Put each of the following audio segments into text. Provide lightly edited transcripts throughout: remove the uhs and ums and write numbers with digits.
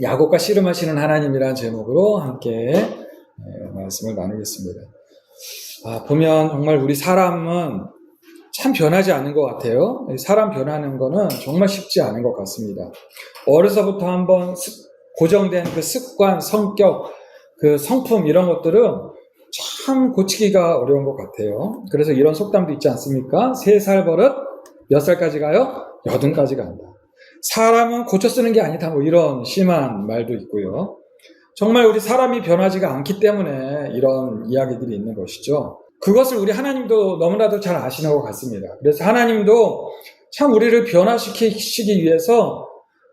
야곱과 씨름하시는 하나님이라는 제목으로 함께 말씀을 나누겠습니다. 보면 정말 우리 사람은 참 변하지 않는 것 같아요. 사람 변하는 거는 정말 쉽지 않은 것 같습니다. 어려서부터 한번 고정된 그 습관, 성격, 그 성품 이런 것들은 참 고치기가 어려운 것 같아요. 그래서 이런 속담도 있지 않습니까? 3살 버릇 몇 살까지 가요? 80까지 간다. 사람은 고쳐 쓰는 게 아니다, 뭐 이런 심한 말도 있고요. 정말 우리 사람이 변하지가 않기 때문에 이런 이야기들이 있는 것이죠. 그것을 우리 하나님도 너무나도 잘 아시는 것 같습니다. 그래서 하나님도 참 우리를 변화시키기 위해서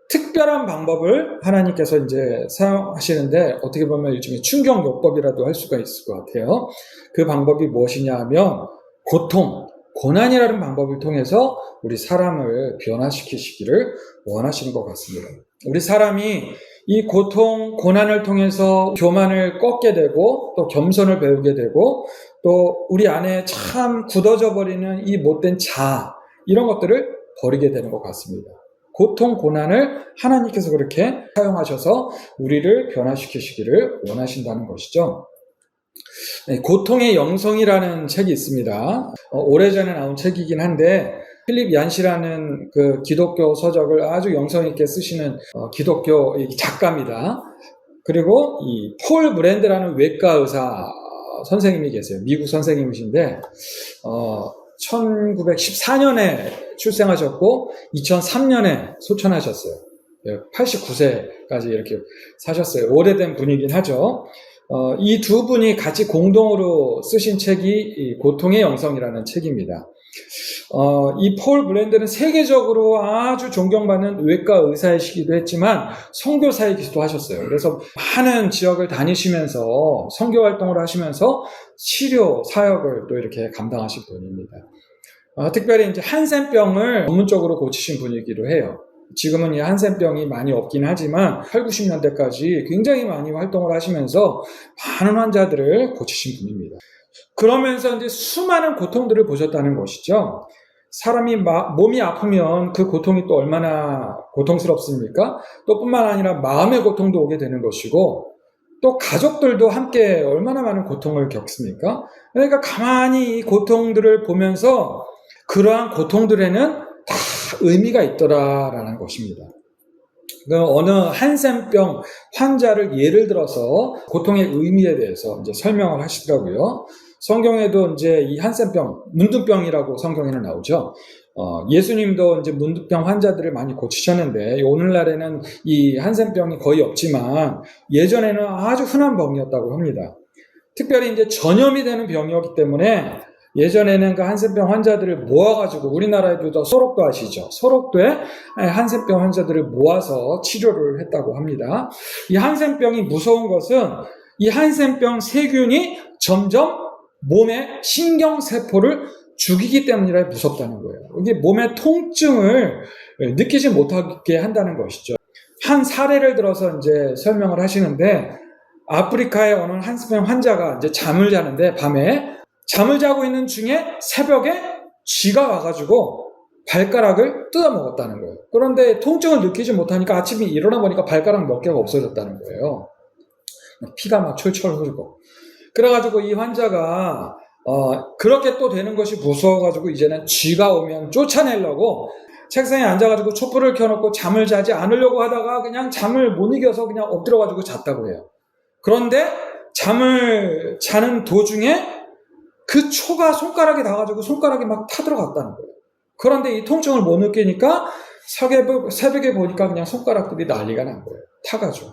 특별한 방법을 하나님께서 이제 사용하시는데, 어떻게 보면 일종의 충격요법이라도 할 수가 있을 것 같아요. 그 방법이 무엇이냐 하면 고난이라는 방법을 통해서 우리 사람을 변화시키시기를 원하시는 것 같습니다. 우리 사람이 이 고난을 통해서 교만을 꺾게 되고 또 겸손을 배우게 되고 또 우리 안에 참 굳어져 버리는 이 못된 자아, 이런 것들을 버리게 되는 것 같습니다. 고난을 하나님께서 그렇게 사용하셔서 우리를 변화시키시기를 원하신다는 것이죠. 고통의 영성이라는 책이 있습니다. 오래전에 나온 책이긴 한데 필립 얀시라는 그 기독교 서적을 아주 영성 있게 쓰시는 기독교 작가입니다. 그리고 이 폴 브랜드라는 외과 의사 선생님이 계세요. 미국 선생님이신데 1914년에 출생하셨고 2003년에 소천하셨어요. 89세까지 이렇게 사셨어요. 오래된 분이긴 하죠. 이 두 분이 같이 공동으로 쓰신 책이 이 고통의 영성이라는 책입니다. 이 폴 브랜드는 세계적으로 아주 존경받는 외과 의사이시기도 했지만 선교사이기도 하셨어요. 그래서 많은 지역을 다니시면서 선교 활동을 하시면서 치료 사역을 또 이렇게 감당하신 분입니다. 특별히 이제 한센병을 전문적으로 고치신 분이기도 해요. 지금은 이 한센병이 많이 없긴 하지만 8, 90년대까지 굉장히 많이 활동을 하시면서 많은 환자들을 고치신 분입니다. 그러면서 이제 수많은 고통들을 보셨다는 것이죠. 사람이 몸이 아프면 그 고통이 또 얼마나 고통스럽습니까? 또 뿐만 아니라 마음의 고통도 오게 되는 것이고, 또 가족들도 함께 얼마나 많은 고통을 겪습니까? 그러니까 가만히 이 고통들을 보면서 그러한 고통들에는 다 의미가 있더라라는 것입니다. 어느 한센병 환자를 예를 들어서 고통의 의미에 대해서 이제 설명을 하시더라고요. 성경에도 이제 이 한센병, 문둥병이라고 성경에는 나오죠. 예수님도 이제 문둥병 환자들을 많이 고치셨는데 오늘날에는 이 한센병이 거의 없지만 예전에는 아주 흔한 병이었다고 합니다. 특별히 이제 전염이 되는 병이었기 때문에 예전에는 그 한센병 환자들을 모아가지고, 우리나라에도 소록도 아시죠? 소록도에 한센병 환자들을 모아서 치료를 했다고 합니다. 이 한센병이 무서운 것은 이 한센병 세균이 점점 몸의 신경세포를 죽이기 때문이라 무섭다는 거예요. 이게 몸의 통증을 느끼지 못하게 한다는 것이죠. 한 사례를 들어서 이제 설명을 하시는데, 아프리카의 어느 한센병 환자가 이제 잠을 자는데 밤에 잠을 자고 있는 중에 새벽에 쥐가 와가지고 발가락을 뜯어먹었다는 거예요. 그런데 통증을 느끼지 못하니까 아침에 일어나 보니까 발가락 몇 개가 없어졌다는 거예요. 피가 막 철철 흐르고. 그래가지고 이 환자가 그렇게 또 되는 것이 무서워가지고 이제는 쥐가 오면 쫓아내려고 책상에 앉아가지고 촛불을 켜놓고 잠을 자지 않으려고 하다가 그냥 잠을 못 이겨서 그냥 엎드려가지고 잤다고 해요. 그런데 잠을 자는 도중에 그 초가 손가락에 닿아가지고 손가락이 막 타들어갔다는 거예요. 그런데 이 통증을 못 느끼니까 새벽에 보니까 그냥 손가락들이 난리가 난 거예요. 타가지고.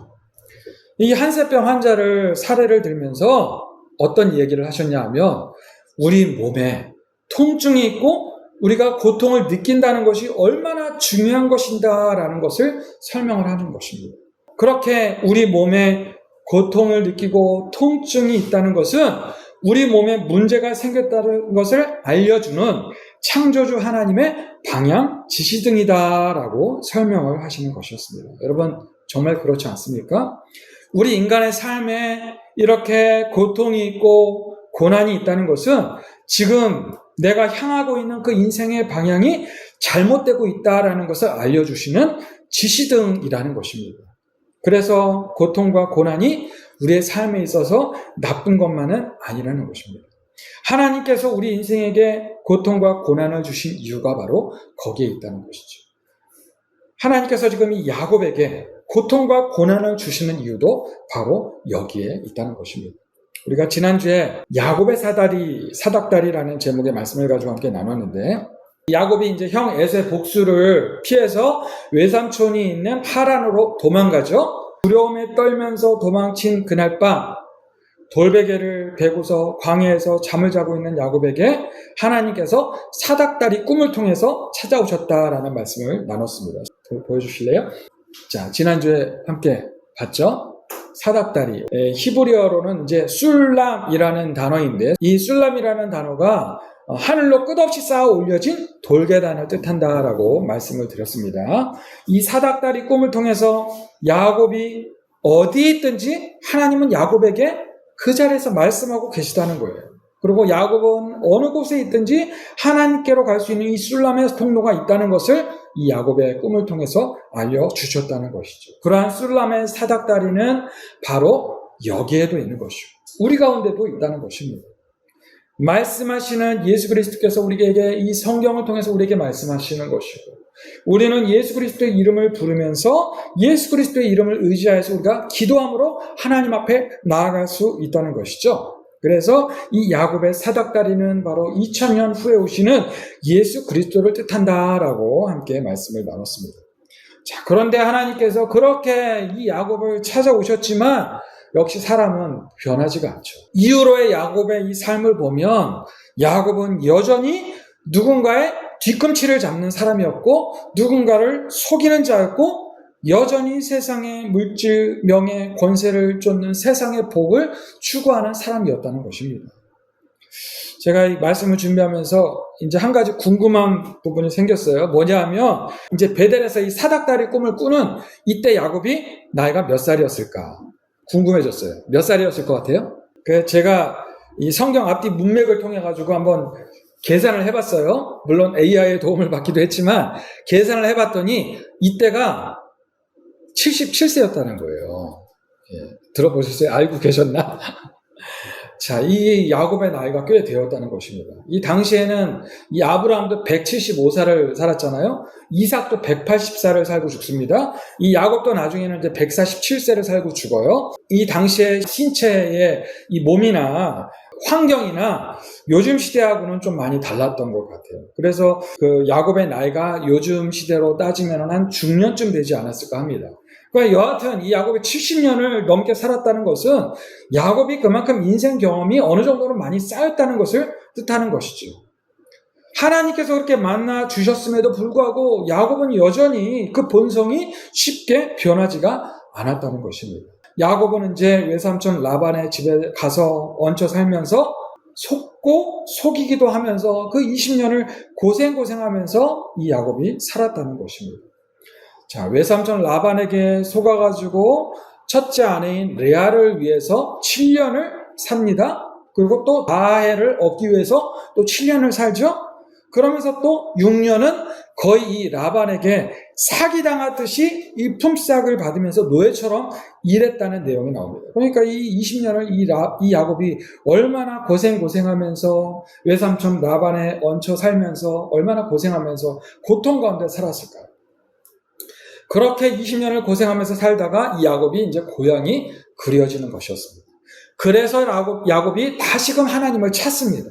이 한센병 환자를 사례를 들면서 어떤 얘기를 하셨냐 하면, 우리 몸에 통증이 있고 우리가 고통을 느낀다는 것이 얼마나 중요한 것인가라는 것을 설명을 하는 것입니다. 그렇게 우리 몸에 고통을 느끼고 통증이 있다는 것은 우리 몸에 문제가 생겼다는 것을 알려주는 창조주 하나님의 방향, 지시등이다라고 설명을 하시는 것이었습니다. 여러분, 정말 그렇지 않습니까? 우리 인간의 삶에 이렇게 고통이 있고 고난이 있다는 것은 지금 내가 향하고 있는 그 인생의 방향이 잘못되고 있다라는 것을 알려주시는 지시등이라는 것입니다. 그래서 고통과 고난이 우리의 삶에 있어서 나쁜 것만은 아니라는 것입니다. 하나님께서 우리 인생에게 고통과 고난을 주신 이유가 바로 거기에 있다는 것이죠. 하나님께서 지금 이 야곱에게 고통과 고난을 주시는 이유도 바로 여기에 있다는 것입니다. 우리가 지난주에 야곱의 사닥다리라는 제목의 말씀을 가지고 함께 나눴는데, 야곱이 이제 형 에서의 복수를 피해서 외삼촌이 있는 하란으로 도망가죠. 두려움에 떨면서 도망친 그날 밤, 돌베개를 베고서 광야에서 잠을 자고 있는 야곱에게 하나님께서 사닥다리 꿈을 통해서 찾아오셨다라는 말씀을 나눴습니다. 보여주실래요? 자, 지난주에 함께 봤죠? 사닥다리. 히브리어로는 이제 술람이라는 단어인데, 이 술람이라는 단어가 하늘로 끝없이 쌓아 올려진 돌계단을 뜻한다라고 말씀을 드렸습니다. 이 사닥다리 꿈을 통해서 야곱이 어디에 있든지 하나님은 야곱에게 그 자리에서 말씀하고 계시다는 거예요. 그리고 야곱은 어느 곳에 있든지 하나님께로 갈 수 있는 이 술람의 통로가 있다는 것을 이 야곱의 꿈을 통해서 알려주셨다는 것이죠. 그러한 술람의 사닥다리는 바로 여기에도 있는 것이고 우리 가운데도 있다는 것입니다. 말씀하시는 예수 그리스도께서 우리에게 이 성경을 통해서 우리에게 말씀하시는 것이고, 우리는 예수 그리스도의 이름을 부르면서 예수 그리스도의 이름을 의지하여서 우리가 기도함으로 하나님 앞에 나아갈 수 있다는 것이죠. 그래서 이 야곱의 사닥다리는 바로 2000년 후에 오시는 예수 그리스도를 뜻한다라고 함께 말씀을 나눴습니다. 자, 그런데 하나님께서 그렇게 이 야곱을 찾아오셨지만 역시 사람은 변하지가 않죠. 이후로의 야곱의 이 삶을 보면 야곱은 여전히 누군가의 뒤꿈치를 잡는 사람이었고 누군가를 속이는 자였고 여전히 세상의 물질, 명예, 권세를 쫓는 세상의 복을 추구하는 사람이었다는 것입니다. 제가 이 말씀을 준비하면서 이제 한 가지 궁금한 부분이 생겼어요. 뭐냐 하면 이제 베델에서 이 사닥다리 꿈을 꾸는 이때 야곱이 나이가 몇 살이었을까 궁금해졌어요. 몇 살이었을 것 같아요? 그래서 제가 이 성경 앞뒤 문맥을 통해 가지고 한번 계산을 해봤어요. 물론 AI의 도움을 받기도 했지만 계산을 해봤더니 이때가 77세였다는 거예요. 예, 들어보셨어요? 알고 계셨나? 자, 이 야곱의 나이가 꽤 되었다는 것입니다. 이 당시에는 이 아브라함도 175살을 살았잖아요. 이삭도 180살을 살고 죽습니다. 이 야곱도 나중에는 이제 147세를 살고 죽어요. 이 당시의 신체의 이 몸이나 환경이나 요즘 시대하고는 좀 많이 달랐던 것 같아요. 그래서 그 야곱의 나이가 요즘 시대로 따지면 한 중년쯤 되지 않았을까 합니다. 그러니까 여하튼 이 야곱이 70년을 넘게 살았다는 것은 야곱이 그만큼 인생 경험이 어느 정도는 많이 쌓였다는 것을 뜻하는 것이죠. 하나님께서 그렇게 만나 주셨음에도 불구하고 야곱은 여전히 그 본성이 쉽게 변하지가 않았다는 것입니다. 야곱은 이제 외삼촌 라반의 집에 가서 얹혀 살면서 속고 속이기도 하면서 그 20년을 고생하면서 이 야곱이 살았다는 것입니다. 자, 외삼촌 라반에게 속아가지고 첫째 아내인 레아를 위해서 7년을 삽니다. 그리고 또 라헬을 얻기 위해서 또 7년을 살죠. 그러면서 또 6년은 거의 이 라반에게 사기당하듯이 이 품삯을 받으면서 노예처럼 일했다는 내용이 나옵니다. 그러니까 이 20년을 이 야곱이 얼마나 고생하면서 외삼촌 라반에 얹혀 살면서 얼마나 고생하면서 고통 가운데 살았을까요? 그렇게 20년을 고생하면서 살다가 이 야곱이 이제 고향이 그려지는 것이었습니다. 그래서 야곱이 다시금 하나님을 찾습니다.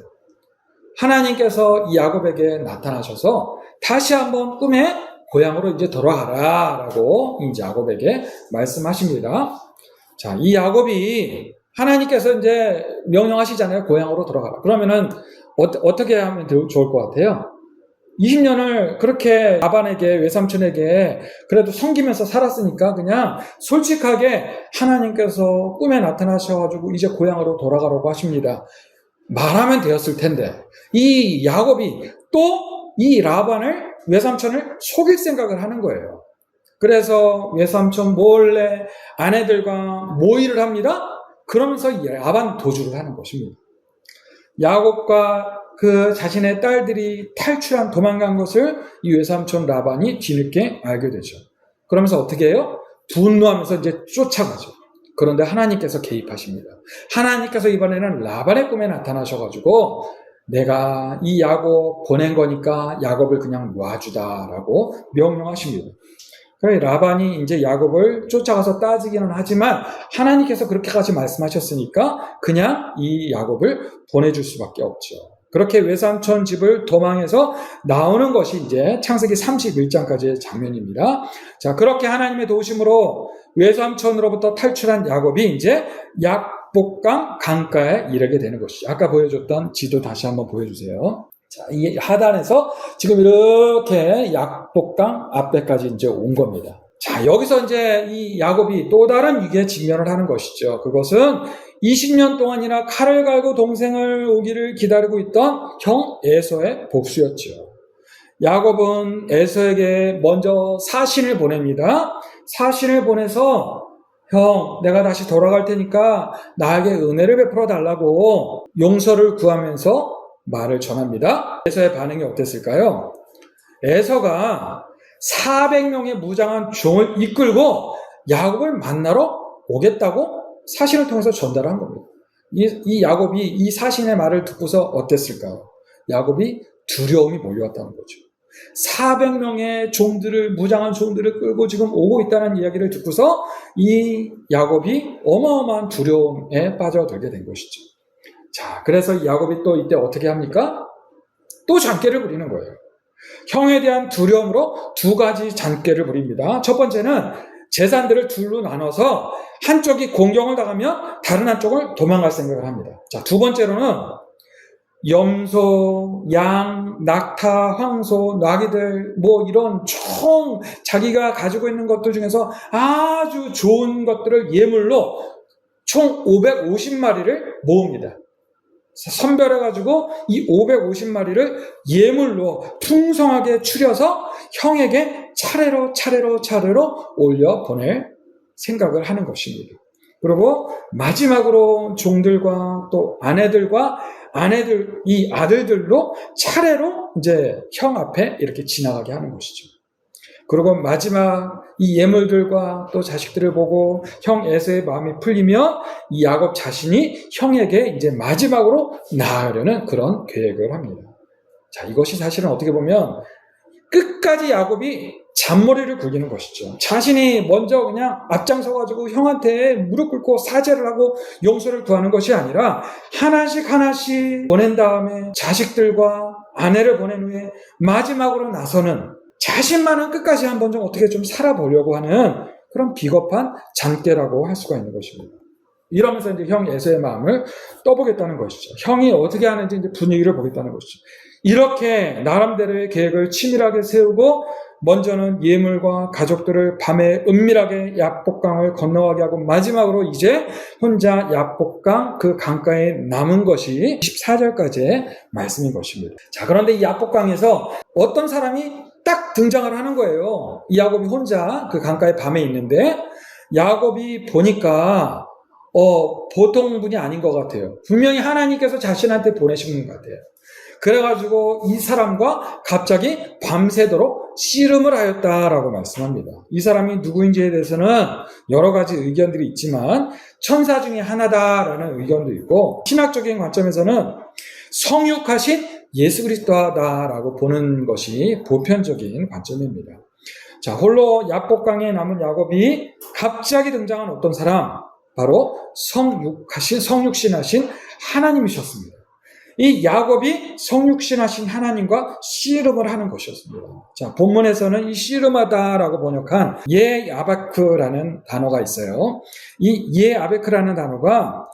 하나님께서 이 야곱에게 나타나셔서 다시 한번 꿈에 고향으로 이제 돌아가라라고 이제 야곱에게 말씀하십니다. 자, 이 야곱이 하나님께서 이제 명령하시잖아요. 고향으로 돌아가라. 그러면은 어떻게 하면 좋을 것 같아요? 20년을 그렇게 라반에게 외삼촌에게 그래도 섬기면서 살았으니까 그냥 솔직하게 하나님께서 꿈에 나타나셔가지고 이제 고향으로 돌아가라고 하십니다. 말하면 되었을 텐데 이 야곱이 또 이 라반을 외삼촌을 속일 생각을 하는 거예요. 그래서 외삼촌 몰래 아내들과 모의를 합니다. 그러면서 이 라반 도주를 하는 것입니다. 야곱과 그 자신의 딸들이 탈출한 도망간 것을 이 외삼촌 라반이 뒤늦게 알게 되죠. 그러면서 어떻게 해요? 분노하면서 이제 쫓아가죠. 그런데 하나님께서 개입하십니다. 하나님께서 이번에는 라반의 꿈에 나타나셔가지고 내가 이 야곱 보낸 거니까 야곱을 그냥 놔주다라고 명령하십니다. 그래서 라반이 이제 야곱을 쫓아가서 따지기는 하지만 하나님께서 그렇게까지 말씀하셨으니까 그냥 이 야곱을 보내줄 수밖에 없죠. 그렇게 외삼촌 집을 도망해서 나오는 것이 이제 창세기 31장까지의 장면입니다. 자, 그렇게 하나님의 도우심으로 외삼촌으로부터 탈출한 야곱이 이제 약복강 강가에 이르게 되는 것이죠. 아까 보여줬던 지도 다시 한번 보여주세요. 자, 이 하단에서 지금 이렇게 약복강 앞에까지 이제 온 겁니다. 자, 여기서 이제 이 야곱이 또 다른 위기에 직면을 하는 것이죠. 그것은 20년 동안이나 칼을 갈고 동생을 오기를 기다리고 있던 형 에서의 복수였죠. 야곱은 에서에게 먼저 사신을 보냅니다. 사신을 보내서 형, 내가 다시 돌아갈 테니까 나에게 은혜를 베풀어 달라고 용서를 구하면서 말을 전합니다. 에서의 반응이 어땠을까요? 에서가 400명의 무장한 종을 이끌고 야곱을 만나러 오겠다고 사신을 통해서 전달한 겁니다. 이 야곱이 이 사신의 말을 듣고서 어땠을까요? 야곱이 두려움이 몰려왔다는 거죠. 400명의 종들을, 무장한 종들을 끌고 지금 오고 있다는 이야기를 듣고서 이 야곱이 어마어마한 두려움에 빠져들게 된 것이죠. 자, 그래서 이 야곱이 또 이때 어떻게 합니까? 또 잔꾀를 부리는 거예요. 형에 대한 두려움으로 두 가지 잔꾀를 부립니다. 첫 번째는 재산들을 둘로 나눠서 한쪽이 공격을 당하면 다른 한쪽을 도망갈 생각을 합니다. 자, 두 번째로는 염소, 양, 낙타, 황소, 나귀들 뭐 이런 총 자기가 가지고 있는 것들 중에서 아주 좋은 것들을 예물로 총 550마리를 모읍니다. 선별해가지고 이 550마리를 예물로 풍성하게 추려서 형에게 차례로 올려 보낼 생각을 하는 것입니다. 그리고 마지막으로 종들과 또 아내들과 이 아들들로 차례로 이제 형 앞에 이렇게 지나가게 하는 것이죠. 그리고 마지막 이 예물들과 또 자식들을 보고 형 에서의 마음이 풀리면 이 야곱 자신이 형에게 이제 마지막으로 나아가려는 그런 계획을 합니다. 자, 이것이 사실은 어떻게 보면 끝까지 야곱이 잔머리를 굴리는 것이죠. 자신이 먼저 그냥 앞장서가지고 형한테 무릎 꿇고 사죄를 하고 용서를 구하는 것이 아니라 하나씩 보낸 다음에 자식들과 아내를 보낸 후에 마지막으로 나서는 자신만은 끝까지 한번 좀 어떻게 좀 살아보려고 하는 그런 비겁한 잔꾀라고 할 수가 있는 것입니다. 이러면서 이제 형 에서의 마음을 떠보겠다는 것이죠. 형이 어떻게 하는지 이제 분위기를 보겠다는 것이죠. 이렇게 나름대로의 계획을 치밀하게 세우고 먼저는 예물과 가족들을 밤에 은밀하게 약복강을 건너가게 하고 마지막으로 이제 혼자 약복강 그 강가에 남은 것이 14절까지의 말씀인 것입니다. 자, 그런데 이 약복강에서 어떤 사람이 딱 등장을 하는 거예요. 이 야곱이 혼자 그 강가에 밤에 있는데 야곱이 보니까 보통 분이 아닌 것 같아요. 분명히 하나님께서 자신한테 보내신 것 같아요. 그래가지고 이 사람과 갑자기 밤새도록 씨름을 하였다라고 말씀합니다. 이 사람이 누구인지에 대해서는 여러 가지 의견들이 있지만 천사 중에 하나다라는 의견도 있고 신학적인 관점에서는 성육하신 예수 그리스도다라고 보는 것이 보편적인 관점입니다. 자, 홀로 약복강에 남은 야곱이 갑자기 등장한 어떤 사람, 바로 성육신하신 하나님이셨습니다. 이 야곱이 성육신하신 하나님과 씨름을 하는 것이었습니다. 자, 본문에서는 이 씨름하다라고 번역한 예아베크라는 단어가 있어요. 이 예아베크라는 단어가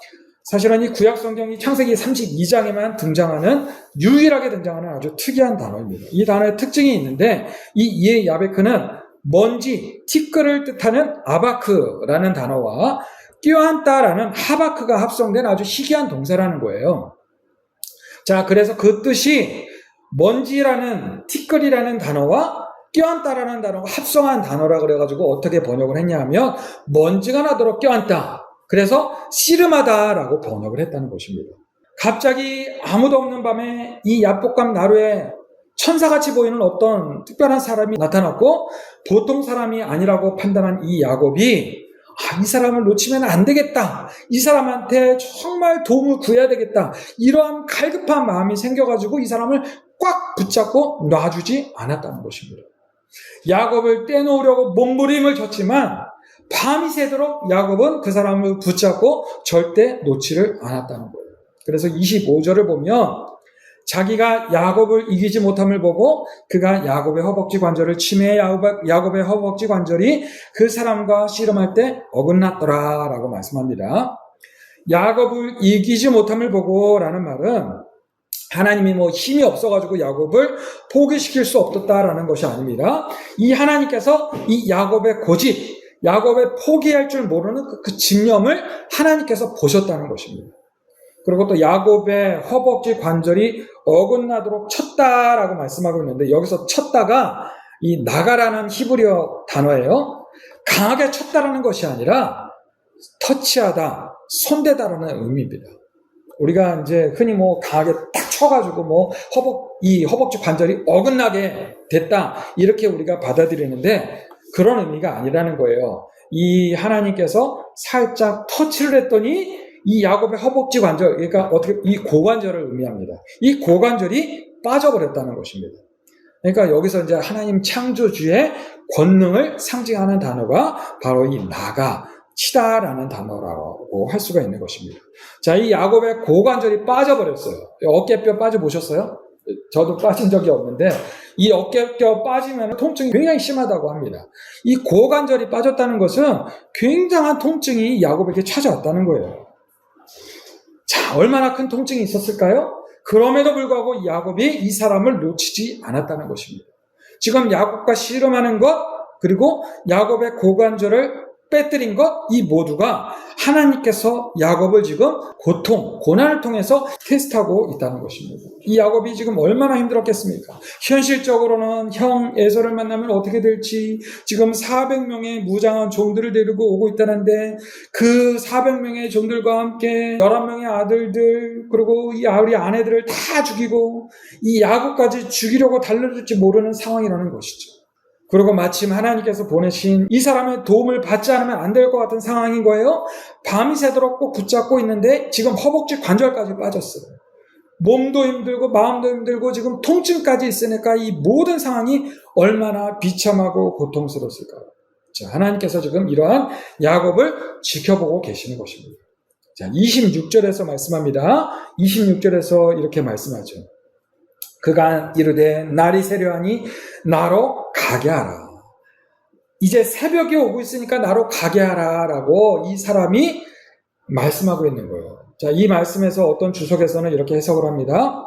사실은 이 구약성경이 창세기 32장에만 등장하는 유일하게 등장하는 아주 특이한 단어입니다. 이 단어의 특징이 있는데 이 예아베크는 먼지, 티끌을 뜻하는 아바크라는 단어와 껴안다라는 하바크가 합성된 아주 희귀한 동사라는 거예요. 자, 그래서 그 뜻이 먼지라는 티끌이라는 단어와 껴안다라는 단어가 합성한 단어라 그래가지고 어떻게 번역을 했냐 하면 먼지가 나도록 껴안다. 그래서 씨름하다라고 번역을 했다는 것입니다. 갑자기 아무도 없는 밤에 이 약복강 나루에 천사같이 보이는 어떤 특별한 사람이 나타났고 보통 사람이 아니라고 판단한 이 야곱이 이 사람을 놓치면 안 되겠다. 이 사람한테 정말 도움을 구해야 되겠다. 이러한 갈급한 마음이 생겨가지고 이 사람을 꽉 붙잡고 놔주지 않았다는 것입니다. 야곱을 떼놓으려고 몸부림을 쳤지만 밤이 새도록 야곱은 그 사람을 붙잡고 절대 놓지를 않았다는 거예요. 그래서 25절을 보면 자기가 야곱을 이기지 못함을 보고 그가 야곱의 허벅지 관절을 치매 야곱의 허벅지 관절이 그 사람과 씨름할 때 어긋났더라 라고 말씀합니다. 야곱을 이기지 못함을 보고 라는 말은 하나님이 힘이 없어가지고 야곱을 포기시킬 수 없었다라는 것이 아닙니다. 이 하나님께서 이 야곱의 고집, 야곱의 포기할 줄 모르는 그 집념을 하나님께서 보셨다는 것입니다. 그리고 또 야곱의 허벅지 관절이 어긋나도록 쳤다라고 말씀하고 있는데 여기서 쳤다가 이 나가라는 히브리어 단어예요. 강하게 쳤다라는 것이 아니라 터치하다, 손대다라는 의미입니다. 우리가 이제 흔히 강하게 딱 쳐가지고 이 허벅지 관절이 어긋나게 됐다 이렇게 우리가 받아들이는데 그런 의미가 아니라는 거예요. 이 하나님께서 살짝 터치를 했더니 이 야곱의 허벅지 관절, 그러니까 어떻게 이 고관절을 의미합니다. 이 고관절이 빠져버렸다는 것입니다. 그러니까 여기서 이제 하나님 창조주의 권능을 상징하는 단어가 바로 이 나가, 치다라는 단어라고 할 수가 있는 것입니다. 자, 이 야곱의 고관절이 빠져버렸어요. 어깨뼈 빠져보셨어요? 저도 빠진 적이 없는데 이 어깨뼈 빠지면 통증이 굉장히 심하다고 합니다. 이 고관절이 빠졌다는 것은 굉장한 통증이 야곱에게 찾아왔다는 거예요. 자, 얼마나 큰 통증이 있었을까요? 그럼에도 불구하고 야곱이 이 사람을 놓치지 않았다는 것입니다. 지금 야곱과 씨름하는 것, 그리고 야곱의 고관절을 빼뜨린 것, 이 모두가 하나님께서 야곱을 지금 고통, 고난을 통해서 테스트하고 있다는 것입니다. 이 야곱이 지금 얼마나 힘들었겠습니까? 현실적으로는 형 에서를 만나면 어떻게 될지, 지금 400명의 무장한 종들을 데리고 오고 있다는데 그 400명의 종들과 함께 11명의 아들들, 그리고 이 우리 아내들을 다 죽이고 이 야곱까지 죽이려고 달려들지 모르는 상황이라는 것이죠. 그리고 마침 하나님께서 보내신 이 사람의 도움을 받지 않으면 안 될 것 같은 상황인 거예요. 밤이 새도록 꼭 붙잡고 있는데 지금 허벅지 관절까지 빠졌어요. 몸도 힘들고 마음도 힘들고 지금 통증까지 있으니까 이 모든 상황이 얼마나 비참하고 고통스러웠을까요? 자, 하나님께서 지금 이러한 야곱을 지켜보고 계시는 것입니다. 자, 26절에서 말씀합니다. 26절에서 이렇게 말씀하죠. 그가 이르되 날이 새려하니 나로 가게 하라. 이제 새벽이 오고 있으니까 나로 가게 하라 라고 이 사람이 말씀하고 있는 거예요. 자, 이 말씀에서 어떤 주석에서는 이렇게 해석을 합니다.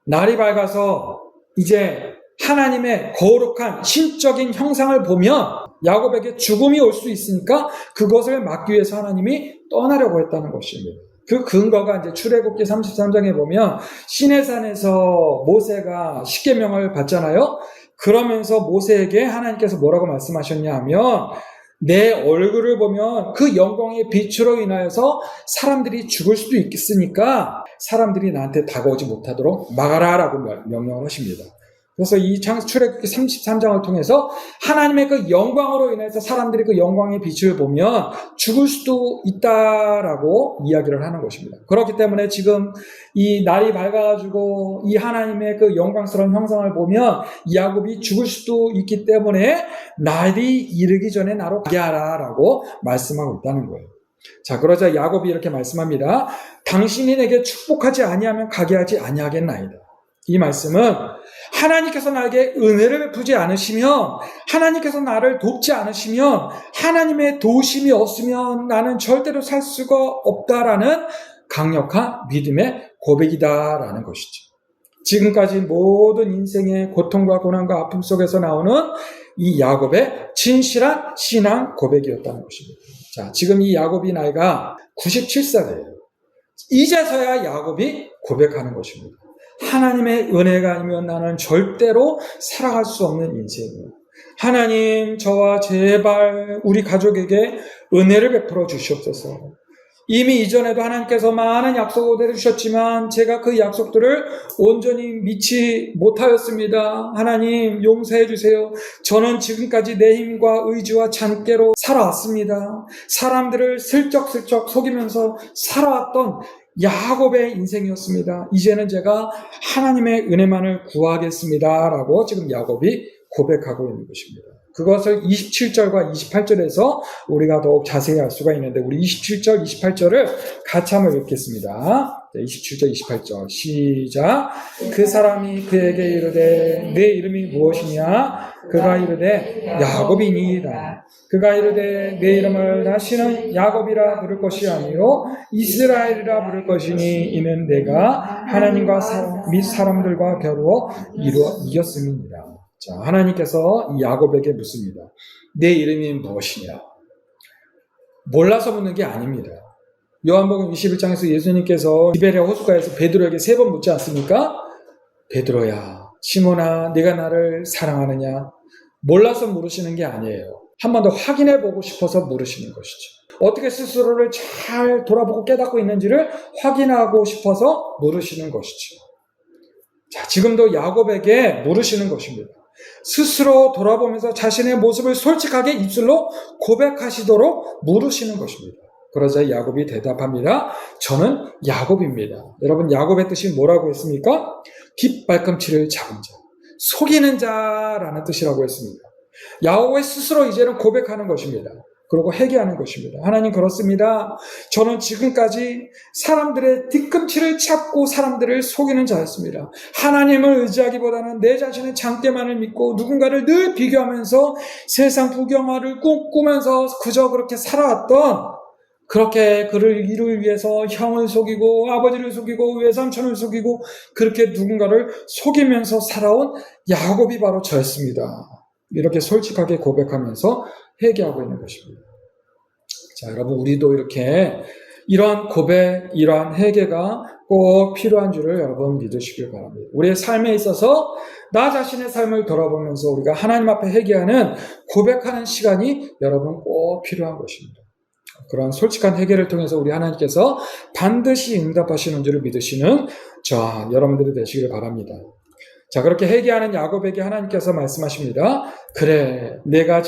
날이 밝아서 이제 하나님의 거룩한 신적인 형상을 보면 야곱에게 죽음이 올 수 있으니까 그것을 막기 위해서 하나님이 떠나려고 했다는 것입니다. 그 근거가 이제 출애굽기 33장에 보면 시내산에서 모세가 십계명을 받잖아요. 그러면서 모세에게 하나님께서 뭐라고 말씀하셨냐 하면 내 얼굴을 보면 그 영광의 빛으로 인하여서 사람들이 죽을 수도 있겠으니까 사람들이 나한테 다가오지 못하도록 막아라 라고 명령을 하십니다. 그래서 이 출애굽기 33장을 통해서 하나님의 그 영광으로 인해서 사람들이 그 영광의 빛을 보면 죽을 수도 있다라고 이야기를 하는 것입니다. 그렇기 때문에 지금 이 날이 밝아가지고 이 하나님의 그 영광스러운 형상을 보면 야곱이 죽을 수도 있기 때문에 날이 이르기 전에 나로 가게 하라라고 말씀하고 있다는 거예요. 자, 그러자 야곱이 이렇게 말씀합니다. 당신이 내게 축복하지 아니하면 가게 하지 아니하겠나이다. 이 말씀은 하나님께서 나에게 은혜를 베푸지 않으시면, 하나님께서 나를 돕지 않으시면, 하나님의 도우심이 없으면 나는 절대로 살 수가 없다라는 강력한 믿음의 고백이다라는 것이죠. 지금까지 모든 인생의 고통과 고난과 아픔 속에서 나오는 이 야곱의 진실한 신앙 고백이었다는 것입니다. 자, 지금 이 야곱이 나이가 97살이에요. 이제서야 야곱이 고백하는 것입니다. 하나님의 은혜가 아니면 나는 절대로 살아갈 수 없는 인생이에요. 하나님, 저와 제발 우리 가족에게 은혜를 베풀어 주시옵소서. 이미 이전에도 하나님께서 많은 약속을 해주셨지만 제가 그 약속들을 온전히 믿지 못하였습니다. 하나님 용서해 주세요. 저는 지금까지 내 힘과 의지와 잔꾀로 살아왔습니다. 사람들을 슬쩍슬쩍 속이면서 살아왔던 야곱의 인생이었습니다. 이제는 제가 하나님의 은혜만을 구하겠습니다. 라고 지금 야곱이 고백하고 있는 것입니다. 그것을 27절과 28절에서 우리가 더욱 자세히 알 수가 있는데 우리 27절, 28절을 같이 한번 읽겠습니다. 27절, 28절 시작. 그 사람이 그에게 이르되 내 이름이 무엇이냐? 그가 이르되 야곱이니이다. 그가 이르되 내 이름을 다시는 야곱이라 부를 것이 아니요 이스라엘이라 부를 것이니 이는 내가 하나님과 및 사람들과 겨루어 이겼음이니라. 자, 하나님께서 이 야곱에게 묻습니다. 내 이름이 무엇이냐? 몰라서 묻는 게 아닙니다. 요한복음 21장에서 예수님께서 디베랴 호숫가에서 베드로에게 3번 묻지 않습니까? 베드로야, 시몬아, 네가 나를 사랑하느냐? 몰라서 물으시는 게 아니에요. 한 번 더 확인해 보고 싶어서 물으시는 것이죠. 어떻게 스스로를 잘 돌아보고 깨닫고 있는지를 확인하고 싶어서 물으시는 것이죠. 자, 지금도 야곱에게 물으시는 것입니다. 스스로 돌아보면서 자신의 모습을 솔직하게 입술로 고백하시도록 물으시는 것입니다. 그러자 야곱이 대답합니다. 저는 야곱입니다. 여러분, 야곱의 뜻이 뭐라고 했습니까? 깃발꿈치를 잡은 자, 속이는 자라는 뜻이라고 했습니다. 야곱이 스스로 이제는 고백하는 것입니다. 그리고 회개하는 것입니다. 하나님, 그렇습니다. 저는 지금까지 사람들의 뒤꿈치를 잡고 사람들을 속이는 자였습니다. 하나님을 의지하기보다는 내 자신의 장대만을 믿고 누군가를 늘 비교하면서 세상 부경화를 꿈꾸면서 그저 그렇게 살아왔던, 그렇게 그를 이를 위해서 형을 속이고 아버지를 속이고 외삼촌을 속이고 그렇게 누군가를 속이면서 살아온 야곱이 바로 저였습니다. 이렇게 솔직하게 고백하면서 회개하고 있는 것입니다. 자, 여러분, 우리도 이렇게 이러한 고백, 이러한 회개가 꼭 필요한 줄을 여러분 믿으시길 바랍니다. 우리의 삶에 있어서 나 자신의 삶을 돌아보면서 우리가 하나님 앞에 회개하는, 고백하는 시간이 여러분 꼭 필요한 것입니다. 그런 솔직한 회개를 통해서 우리 하나님께서 반드시 응답하시는 줄을 믿으시는 자, 여러분들이 되시길 바랍니다. 자, 그렇게 회개하는 야곱에게 하나님께서 말씀하십니다. 그래, 내가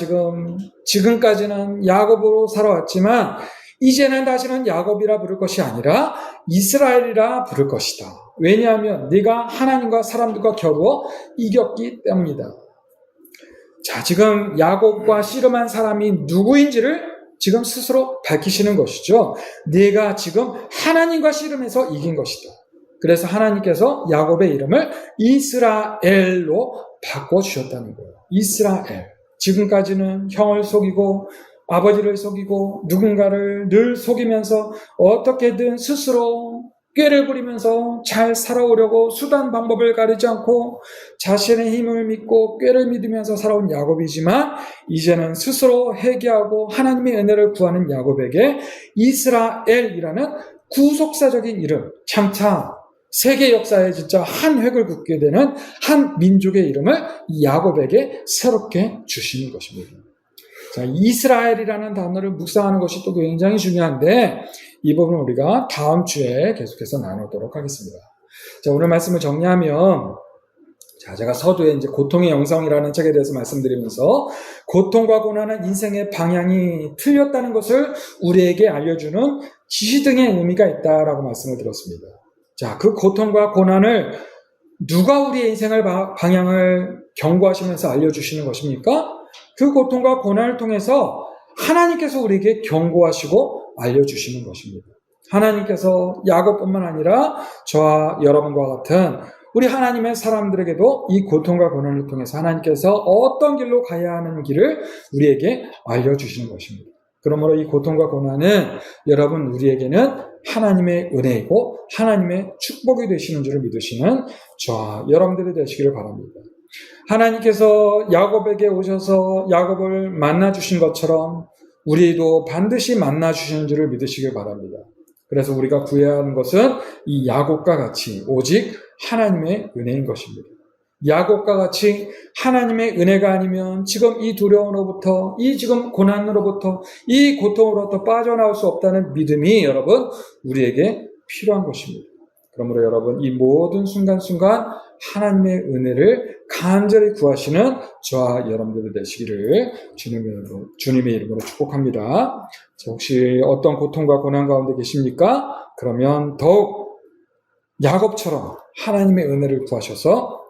지금까지는 야곱으로 살아왔지만 이제는 다시는 야곱이라 부를 것이 아니라 이스라엘이라 부를 것이다. 왜냐하면 네가 하나님과 사람들과 겨루어 이겼기 때문이다. 자, 지금 야곱과 씨름한 사람이 누구인지를 지금 스스로 밝히시는 것이죠. 네가 지금 하나님과 씨름해서 이긴 것이다. 그래서 하나님께서 야곱의 이름을 이스라엘로 바꿔주셨다는 거예요. 이스라엘. 지금까지는 형을 속이고 아버지를 속이고 누군가를 늘 속이면서 어떻게든 스스로 꾀를 부리면서 잘 살아오려고 수단 방법을 가리지 않고 자신의 힘을 믿고 꾀를 믿으면서 살아온 야곱이지만 이제는 스스로 회개하고 하나님의 은혜를 구하는 야곱에게 이스라엘이라는 구속사적인 이름, 장차 세계 역사에 진짜 한 획을 긋게 되는 한 민족의 이름을 야곱에게 새롭게 주시는 것입니다. 자, 이스라엘이라는 단어를 묵상하는 것이 또 굉장히 중요한데 이 부분은 우리가 다음 주에 계속해서 나누도록 하겠습니다. 자, 오늘 말씀을 정리하면, 자, 제가 서두에 이제 고통의 영성이라는 책에 대해서 말씀드리면서 고통과 고난은 인생의 방향이 틀렸다는 것을 우리에게 알려주는 지시등의 의미가 있다라고 말씀을 드렸습니다. 자, 그 고통과 고난을 누가 우리의 인생의 방향을 경고하시면서 알려주시는 것입니까? 그 고통과 고난을 통해서 하나님께서 우리에게 경고하시고 알려주시는 것입니다. 하나님께서 야곱뿐만 아니라 저와 여러분과 같은 우리 하나님의 사람들에게도 이 고통과 고난을 통해서 하나님께서 어떤 길로 가야 하는 길을 우리에게 알려주시는 것입니다. 그러므로 이 고통과 고난은 여러분 우리에게는 하나님의 은혜이고 하나님의 축복이 되시는 줄을 믿으시는 저와 여러분들이 되시기를 바랍니다. 하나님께서 야곱에게 오셔서 야곱을 만나주신 것처럼 우리도 반드시 만나주시는 줄을 믿으시길 바랍니다. 그래서 우리가 구해야 하는 것은 이 야곱과 같이 오직 하나님의 은혜인 것입니다. 야곱과 같이 하나님의 은혜가 아니면 지금 이 두려움으로부터, 이 지금 고난으로부터, 이 고통으로부터 빠져나올 수 없다는 믿음이 여러분 우리에게 필요한 것입니다. 그러므로 여러분 이 모든 순간순간 하나님의 은혜를 간절히 구하시는 저와 여러분들이 되시기를 주님의 이름으로 축복합니다. 자, 혹시 어떤 고통과 고난 가운데 계십니까? 그러면 더욱 야곱처럼 하나님의 은혜를 구하셔서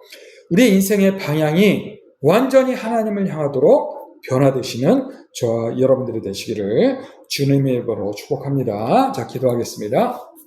우리 인생의 방향이 완전히 하나님을 향하도록 변화되시는 저와 여러분들이 되시기를 주님의 이름으로 축복합니다. 자, 기도하겠습니다.